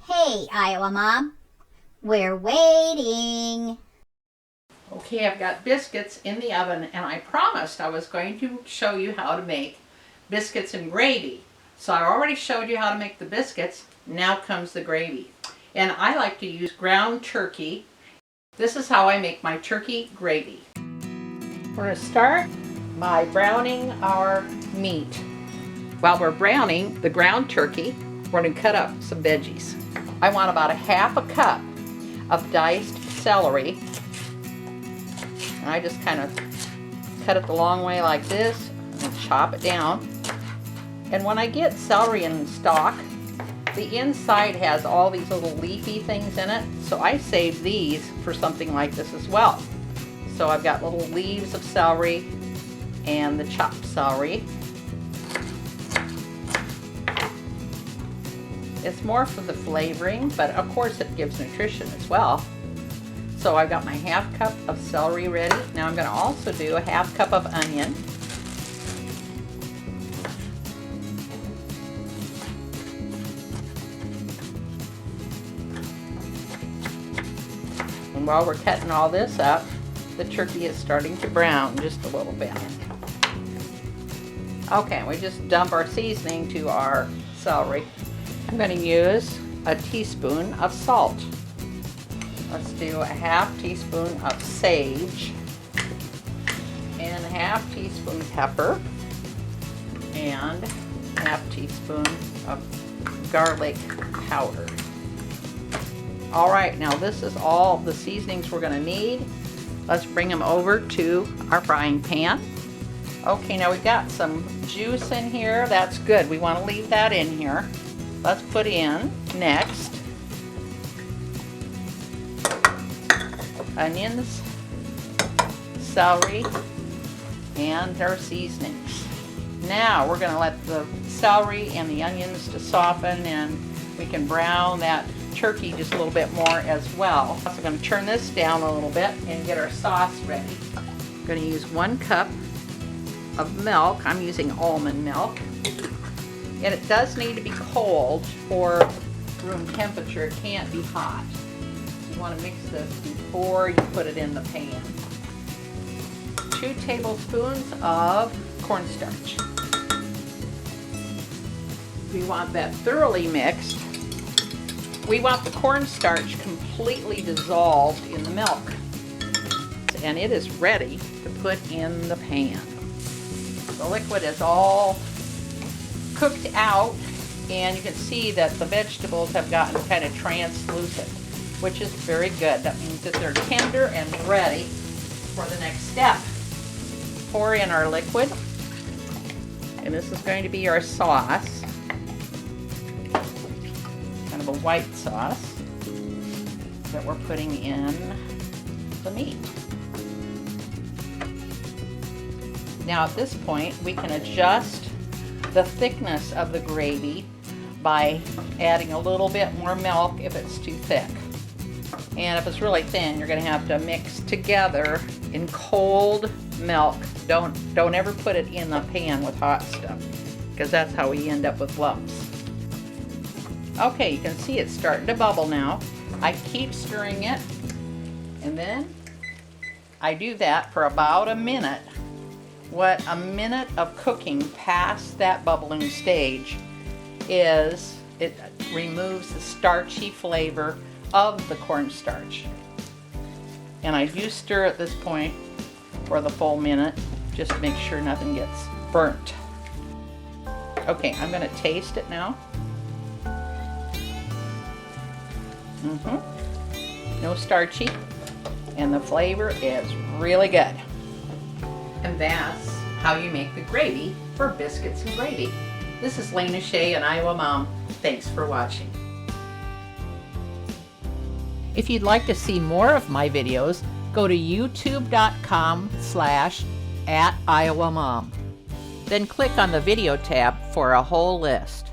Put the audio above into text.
Hey, Iowa Mom, we're waiting. Okay, I've got biscuits in the oven, and I promised I was going to show you how to make biscuits and gravy. So I already showed you how to make the biscuits. Now comes the gravy. And I like to use ground turkey. This is how I make my turkey gravy. We're going to start by browning our meat. While we're browning the ground turkey, we're going to cut up some veggies. I want about a half a cup of diced celery. And I just kind of cut it the long way like this and chop it down. And when I get celery in stock, the inside has all these little leafy things in it, so I save these for something like this as well. So I've got little leaves of celery and the chopped celery. It's more for the flavoring, but of course it gives nutrition as well. So I've got my half cup of celery ready. Now I'm going to also do a half cup of onion. And while we're cutting all this up, the turkey is starting to brown just a little bit. Okay, we just dump our seasoning to our celery. I'm going to use a teaspoon of salt. Let's do a half teaspoon of sage and a half teaspoon pepper and a half teaspoon of garlic powder. All right, now this is all the seasonings we're going to need. Let's bring them over to our frying pan. Okay, now we've got some juice in here. That's good. We want to leave that in here. Let's put in next onions, celery, and our seasonings. Now we're going to let the celery and the onions to soften, and we can brown that turkey just a little bit more as well. Also going to turn this down a little bit and get our sauce ready. I'm going to use 1 cup of milk. I'm using almond milk. And it does need to be cold for room temperature. It can't be hot. You want to mix this before you put it in the pan. 2 tablespoons of cornstarch. We want that thoroughly mixed. We want the cornstarch completely dissolved in the milk. And it is ready to put in the pan. The liquid is all cooked out, and you can see that the vegetables have gotten kind of translucent, which is very good. That means that they're tender and ready for the next step. Pour in our liquid, and this is going to be our sauce, kind of a white sauce that we're putting in the meat. Now at this point we can adjust the thickness of the gravy by adding a little bit more milk if it's too thick. And if it's really thin, you're going to have to mix together in cold milk. Don't ever put it in the pan with hot stuff, because that's how we end up with lumps. Okay, you can see it's starting to bubble now. I keep stirring it, and then I do that for about a minute. What a minute of cooking past that bubbling stage is, it removes the starchy flavor of the cornstarch. And I do stir at this point for the full minute, just to make sure nothing gets burnt. Okay, I'm going to taste it now. No starchy, and the flavor is really good. And that's how you make the gravy for biscuits and gravy. This is Lena Shea and Iowa Mom. Thanks for watching. If you'd like to see more of my videos, go to youtube.com/@iowamom. Then click on the video tab for a whole list.